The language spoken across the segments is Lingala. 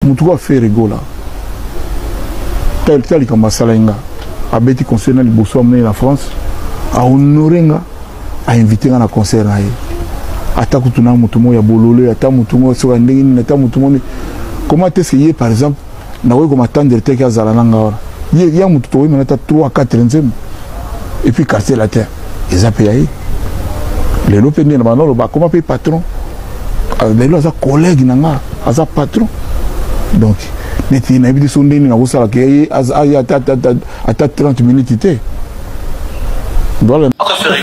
mutuko fait rigola tel comme Salenga a beti concert na liboso amené la France a honoré nga a invité nga na concert na ye ata kutuna mutumo ya bolole ata mutumo so ndenge ata mutumo comment est-ce que par exemple na we comme attendre te ka zala nga ora ya mutu to we 3 4 et puis casser la terre ils a payé les lopé ni na banolo ba comment payer patron les autres collègues nanga asa patron donc neti na bibi sonde ni na kosala ke ata 30 minutes té voilà. C'est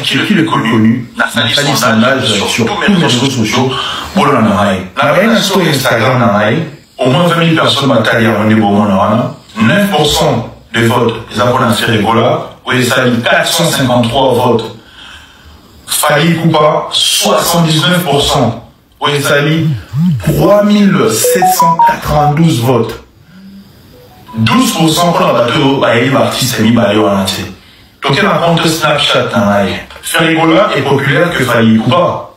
qui le plus connu? Nathalie Sondage sur tous les réseaux sociaux pour le Nanaï. La reine sur Instagram Nanaï, au moins 20 000 personnes Nathalie a rendu au Monarana, 9% des votes des abonnés à Rigola, où il s'agit 453 votes. Fali Koupa, 79%. Où il s'agit 3792 votes. 12% pour la bateau, il artiste mis Bayo en entier. Donc, il y a un compte Snapchat. Rigola est populaire que Fali Koupa.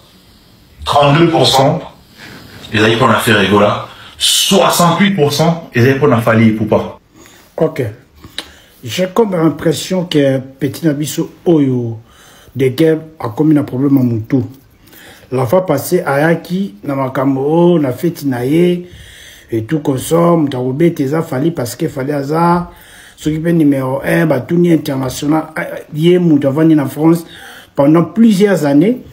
32%. Les amis qu'on a fait Rigola. 68%. Les amis qu'on a Fali Koupa. Ok. J'ai comme l'impression que Petit Nabiso Oyo de guerre a commis un problème à Moutou. La fois passée, Ayaki, Namakambo, na fait Tinaye, et tout consomme, Taroubé, Teza Fali parce qu'il fallait hasard. S'occuper numéro 1, Batouni international, yé Moutavani en France pendant plusieurs années.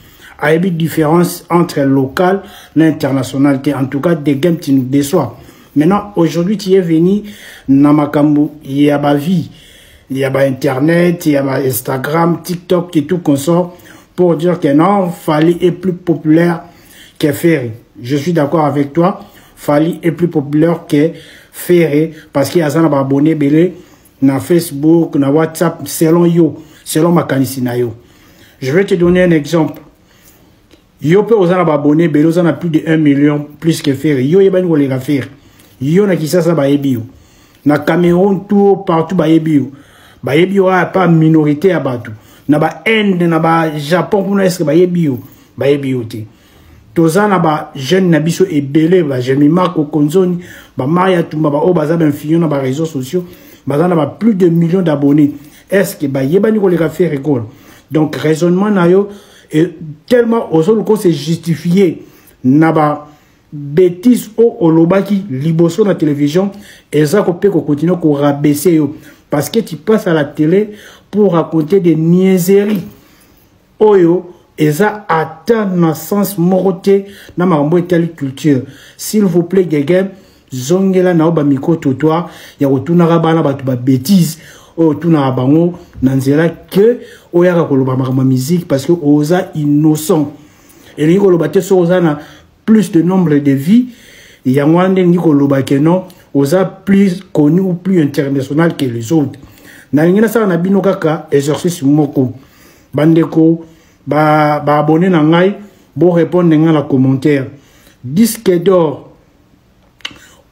Il y a une différence entre le local et l'international. En tout cas, des games qui nous déçoivent. Maintenant, aujourd'hui, tu es venu, Namakambo, il y a ma vie, il y a Internet, il y a Instagram, TikTok et tout consort pour dire que non, Fali est plus populaire que Ferry. Je suis d'accord avec toi. Fali est plus populaire que Ferry parce qu'il y a des abonnés belé na Facebook, na WhatsApp, selon yo, selon ma canisina yo. Je vais te donner un exemple. Yo peut aux abonnés belé, on a plus de 1 million plus que Ferry. Yo yeba ni les faire. Yo na kisasa ba yebi. Na Cameroun tout partout ba yebi. Ba yebi a pas minorité à Batou. Na ba Inde, na ba Japon pour est-ce que ba yebi te. Tozana ba jeune na biso ebele ba jeune Marco Konzoni, ba Maria Tumba ba obaza ben fion na ba réseaux sociaux, bazana ba plus de millions d'abonnés. Est-ce que ba yebani ko les faire rigole. Donc raisonnement na yo et tellement aux autres c'est justifié na ba bêtise au olobaki liboso na télévision et ça ko peut continuer ko rabaisser yo parce que tu passes à la télé pour raconter des niaiseries. Oyo eza atteint dans sens moroté na mambo telle culture. S'il vous plaît gege zongela na oba miko totoa ya kotuna bana batu ba bêtise o tuna bango nanzela que oyaka koloba ma musique parce que oza innocent et ni koloba te so oza na plus de nombre de vies ya ngwande ni koloba que non oza plus connu ou plus international que les autres. Na ngina sa na bino kaka exercice moko bandeko ba abonné na ngai bo répondre nga la commentaire disque d'or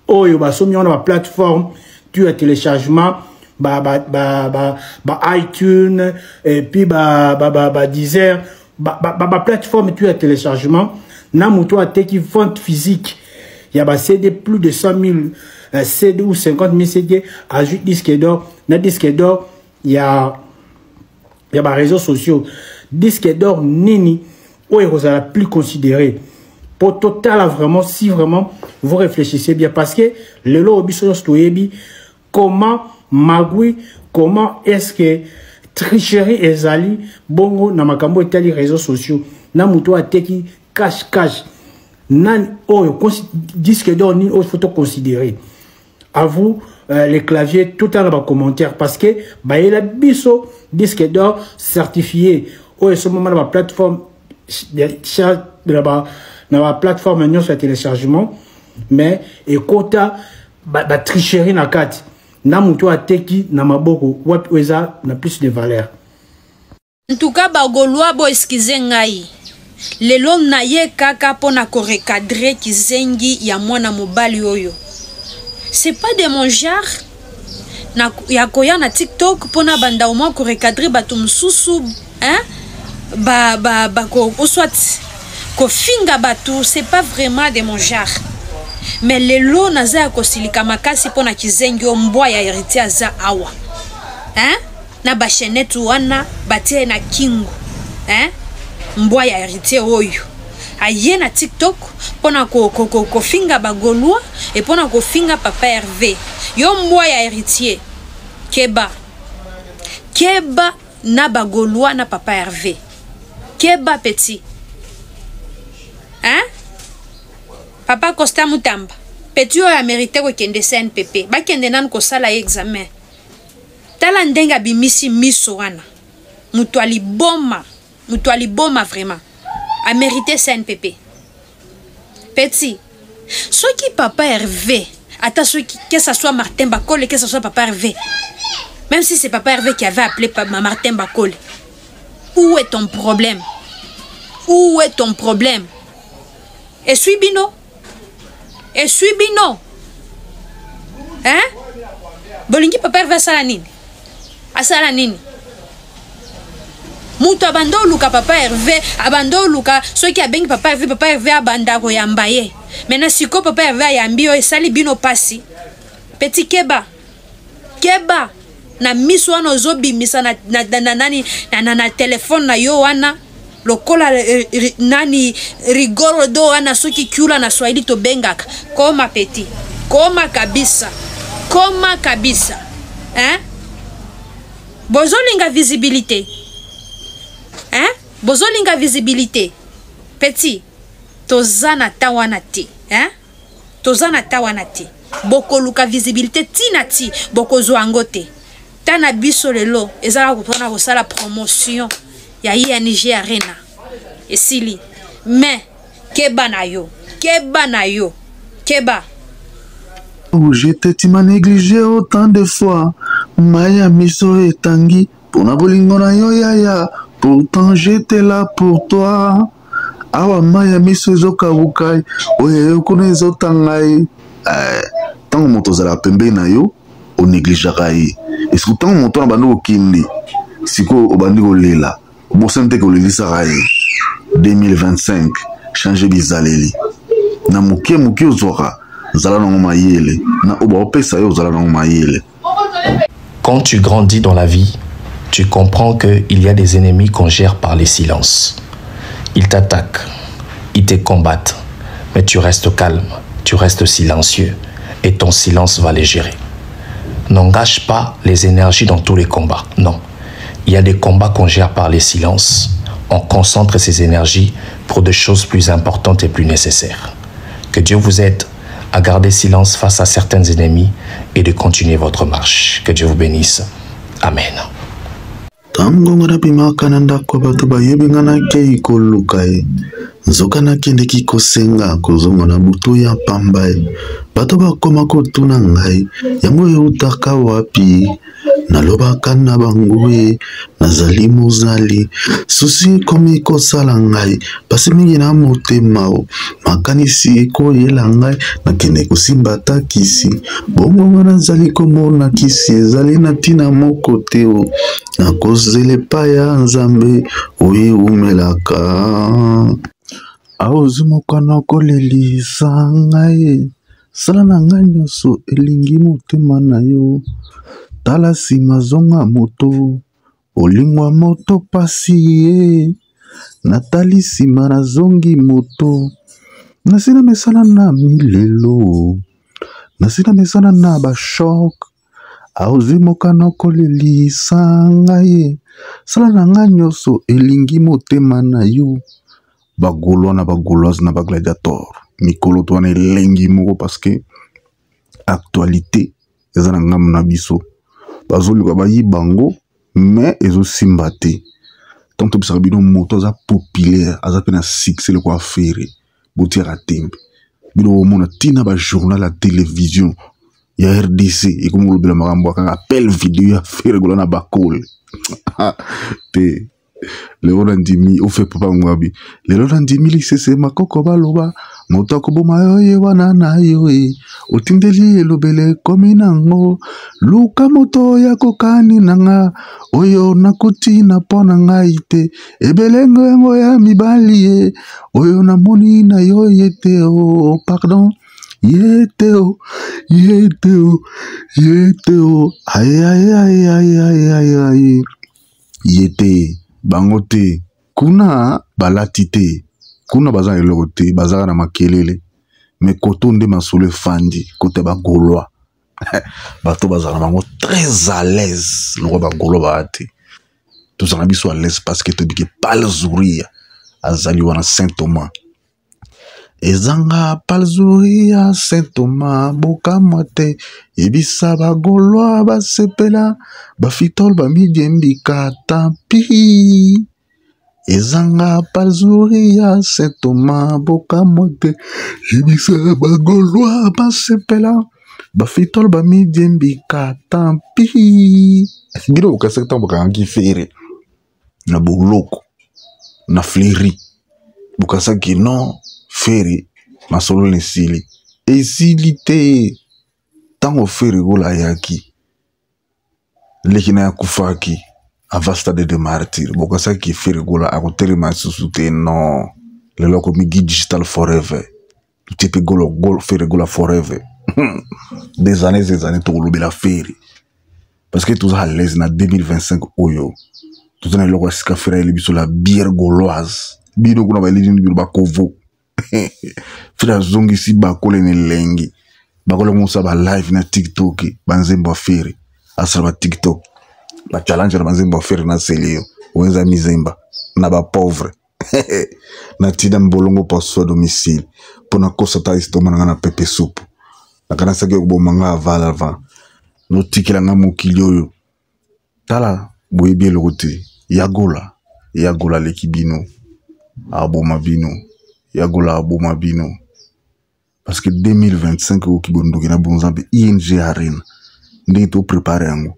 oyo ba somi on a plateforme tu as téléchargement ba iTunes et puis ba Deezer ba plateforme tu as téléchargement na muto a qui vente physique il y a ba CD plus de 100 000 CD ou 50 000 CD ajoute disque d'or na disque d'or il y a ba réseaux sociaux disque d'or nini ou est plus considéré pour total vraiment si vraiment vous réfléchissez bien parce que le lot obisostoyebi comment magui comment est-ce que tricherie ezali bongo na makambo etali réseaux sociaux na muto ateki cache nan oyo disque d'or ni autre photo considéré à vous les claviers tout à l'heure commentaire parce que bah il a biso disque d'or certifié ou est ce moment la plateforme de la plateforme sur téléchargement mais et quota ba tricherie na kati na muto ateki na maboko wat weza na plus de valeur. En tout cas ba golwa bo eskize ngai lelo na ye kaka pona ko recadrer kizengi ya mwana mobali oyo. C'est pas de mon genre na ya koya na TikTok pona banda au moins ko recadrer bato msusu hein ko soit ko finga bato c'est pas vraiment de mon genre. mais lelo naza ya kosilika makasi pona kizengi mbwa ya héritier aza awa hein na ba chaînette wana batie na kingu hein mbwa ya héritier oyo aye na TikTok pona ko finga bagolwa et pona ko finga papa Hervé yo mbwa ya héritier keba na bagolwa na papa Hervé keba petit hein papa Costa Mutamba petit oyo a mérité ko kende CNPP ba kende nan ko sala examen tala ndenga bimisi miso wana mutu aliboma vraiment a mérité CNPP petit ce qui papa Hervé attends ce qui que ça soit Martin Bakole que ça soit papa Hervé même si c'est papa Hervé qui avait appelé Martin Bakole où est ton problème et suis bino hein bolingi papa Hervé asala nini mutu abando luka papa Hervé abando luka ceux qui abengi papa Hervé abanda ko yambaye maintenant siko papa Hervé ayambi o esali bino pasi petit keba na miso wana ozobimisa na telefone na yo wana lokola nani rigoro do wana soki kiula na Swahili to bengaka koma petit koma kabisa hein bozolinga visibilité hein bozolinga visibilité petit tozana tawana ti hein tozana tawana ti bokoluka visibilité tinati bokozwa ngote tana biso lelo ezala kupona ko sala promotion ya ING Arena esili mais keba na yo où j'étais, tu m'as négligé autant de fois. Maya miso et tangi, pour na bolingo na yo yaya. Pourtant j'étais là pour toi. Awa maya miso zoka wukai, oye yo kune zo tangai. Tant moto zala pembe na yo, o négligera yi. Et surtout tant moto na bando okindi, siko obandi ko lela. Bo sente ko lelisa rai. 2025, changer bizaleli. Na muke ozora. Quand tu grandis dans la vie, tu comprends qu'il y a des ennemis qu'on gère par les silences. Ils t'attaquent, ils te combattent, mais tu restes calme, tu restes silencieux et ton silence va les gérer. N'engage pas les énergies dans tous les combats, non. Il y a des combats qu'on gère par les silences. On concentre ces énergies pour des choses plus importantes et plus nécessaires. Que Dieu vous aide à garder silence face à certains ennemis et de continuer votre marche. Que Dieu vous bénisse. Amen. Tango ngapima kananda ko bato bayebi ngana ke ikolukai nzokana kende kikosenga kozonga na buto ya pambai bato bakoma kotuna ngai yango eutaka wapi nalobaka na banguwe nazali mozali susi komi kosala ngai pasi mingi na motema makanisi ekoyela ngai nakende kosimba takisi bongo nazali komona kisi ezali na tina moko te na kozele paya nzambe oye umelaka aozumokana kolelisa ngai sala na ngai nyonso elingi motema na yo tala sima zonga moto olingwa moto pasi ye natali sima na zongi moto nasina mesana na milelo nasina mesana na bashok aozumokana kolelisa ngai sala na ngai nyonso elingi motema na yo bagolwa na bagolwaz na bagladiator mikolo to wana elengi moko parce que actualité eza na ngam na biso bazoluka bayi bango mais ezosimba te tant to bisaka bino moto aza populaire aza pe na succès le kwa fere botiaka tembe bino omona tina ba journal à télévision ya RDC ekomolobela makambo akanga appel vidéo ya fere gola na bakole te lelo ndimi ofe papa ngwabi lelo ndimi lisese makoko baloba moto akoboma yo ye wana na yo otindeli elobele komi nango luka moto ya kokani nanga oyo nakuti na pona ngai te ebelengo yango ya mibali ye oyo namoni na yo yete pardon Yeteo, yeteo, yeteo, aïe aïe aïe aïe aïe aïe aïe. Yete, bangote, kuna balatite, kuna bazan elote, bazan na makelele, mais koto nde masole fandi, kote ba Gaulois. Bato bazan bango très à l'aise, le roi ba Gaulois baate. Tous en abiso à l'aise parce que tu dis que palzuria, azali wana Saint Thomas. Ezanga palzuria Saint Thomas boka mote ebisa ba Gaulois ba sepela ba fitol ba midiembika tampi. Ezanga palzuria Saint Thomas boka mote ebisa ba Gaulois ba sepela ba fitol ba midiembika tampi. Bino boka secteur boka ngi fere na boloko na fleri boka sa ki non feri masolo nesili esili te tango feri gola yaki lekina ya kufaki avasta de martyr boka sa ki feri gola akoteri masusu te non lelo ko mi digital forever tu te gol feri gola forever des années to lobela feri parce que tout à l'aise na 2025 oyo tout à l'heure sika feri le biso la bière gauloise bino kuna ba lini bino ba kovo Frère zongi si bakole ne lengi bakole musa ba live na TikTok banzembo afere asala ba TikTok ba challenge na banzembo afere na selio wenza mizemba na ba pauvre na tida mbolongo pa so domicile pona kosa ta istoma na pepe soup na kana sake ko bomanga avala va no tikila na mokili oyo tala boyebi lokote yagola lekibino aboma bino yagola aboma bino parce que 2025 au kibondoki na bonzambe ING Arena ndenge to préparer yango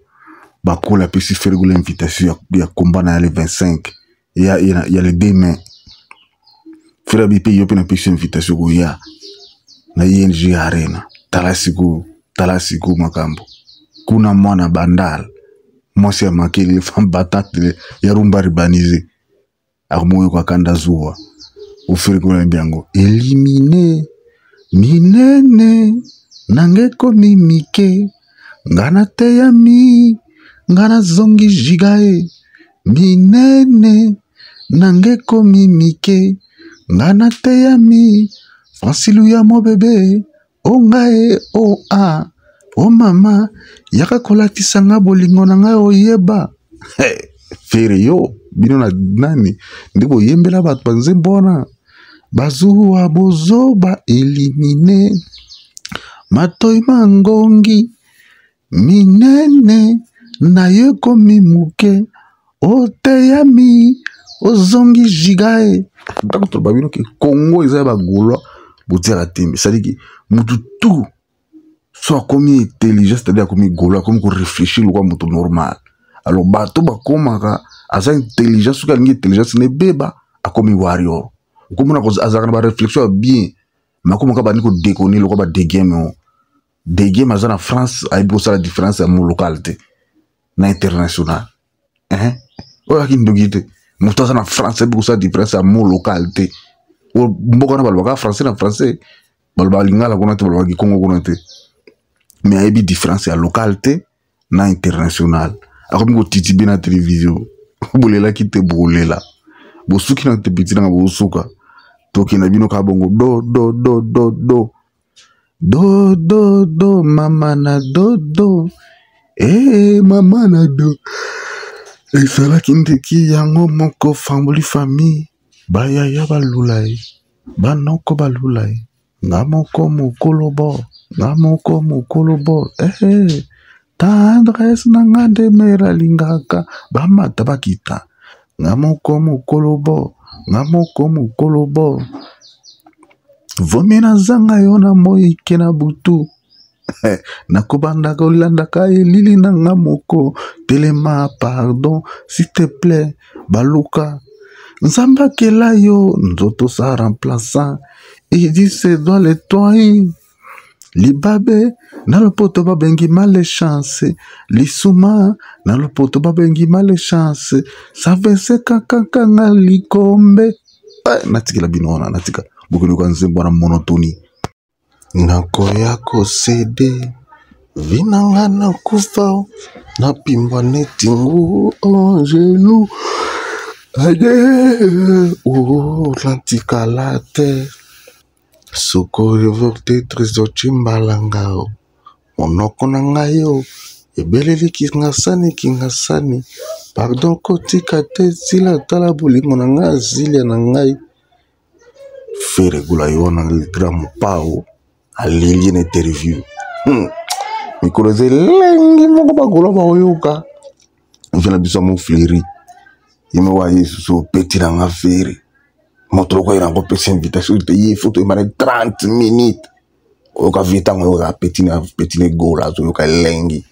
bakola pesi faire l'invitation ya combat na le 25 il y a le demain frère BP yope na pesi invitation ko ya na ING Arena talasiku makambo kuna mwana bandal mwasi ya makeli femme batate ya rumba ribanize armoyo kwa kanda zuwa ufiri kuna mbiango elimine minene nangeko mimike ngana teyami ngana zongi jigae minene nangeko mimike ngana teyami Francilu ya mo bebe ongae o a o mama yaka kolatisa nga bolingo na nga oyeba fere yo bino na nani ndiko yembela bato banzembona bazuwa bozo ba elimine matoi mangongi minene na yeko mimuke oteyami ozongi jigae ndako babino ke Congo eza ba Gaulois botiaka tembe c'est-à-dire que mutu tout soit comme intelligent c'est-à-dire comme Gaulois comme ko réfléchir le quoi mutu normal alors bato bakomaka aza intelligence suka ngi intelligence ne beba akomi warrior komona ko azaka ba réflexion bien makomaka ba niko déconner le quoi ba de game azana France ay bossa la différence à mon localité na international oya kindogite mutu azana France ay bossa la différence à mon localité o mboka na balbaka français na français balba lingala kona te balba ki Congo kona te mais ay bi différence à localité na international akomi ko titibi na télévision bolela ki te bolela bosuki na te petit na bosuka toki na bino ka bongo do mama na do mama na do esala kindeki yango moko famboli famille bayaya balulai banoko balulai nga moko mokolo bo tendresse na nga ndemera lingaka bamata bakita nga moko mokolo bo vomi na zanga yo na moike na butu nakobandaka olandaka elili na nga moko telema pardon s'il te plaît baluka nzambe akela yo nzoto sa remplaçant il dit c'est dans les toits libabe na lopoto babengi malechance lisuma na lopoto babengi malechance savese kakanga likombe natikela binona natika bokoni kwa nzembo na monotonie nakoya kosede vinanga nakufa napimba netingu angelu ade lantikala te sokoyo vorte trésor chimbalangao monoko na ngai yo ebeleli kingasani pardon kotika te sila tala bolingo na ngai azilia na ngai feregula yo na litra mopao alili na interview mikolo zelengi moko bagola baoyoka mfana biso mo fleri yeme wa yesu so peti na nga fere moto ko ira ngo pesi invitation te ye photo imane 30 minutes oka vita ngo ka peti na gola so yoka lengi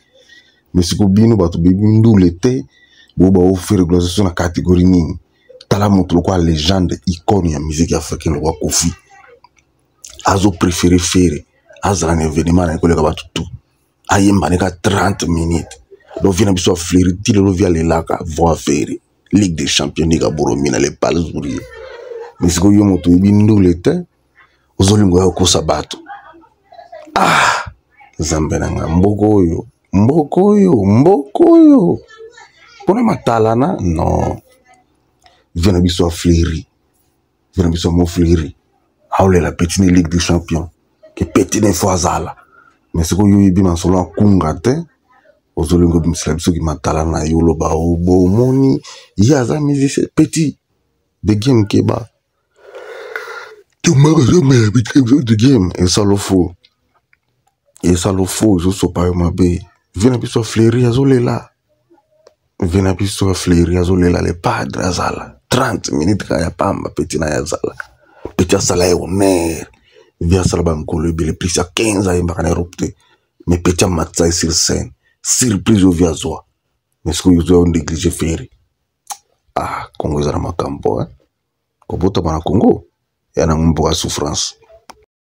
mesiko bino bato bibindu lete bo ba ofere gloire na catégorie nini tala moto ko légende icône ya musique africaine ko Kofi azo préféré faire azala un événement na ko le ka tout ayemba ne ka 30 minutes do vina biso fleri tilo via le laka voix faire Ligue des Champions ni ka boromina le palzuri mesiko yo moto bibindu lete ozolingo ya ko sabato zambenanga mboko yo pona matalana non vient biso fleri vient biso mo fleri aule la petite Ligue des Champions que petite fois zala mais ce que yo yibi masolo kunga te ozolingo biso biso ki matalana yo loba obo moni yaza musicien petit de game keba tu m'as jamais habitué de game et ça le faut je so pas ma be vient biso fleri azolela vient biso fleri azolela le padre azala 30 minutes kaya pamba petit na yazala petit asala honneur via salaba nkolo bile plus à 15 ans mbaka na Europe mais petit matza sur scène surprise au via zoa mais ce que vous avez négligé faire Congo za makambo ko bota bana Congo yana mboka souffrance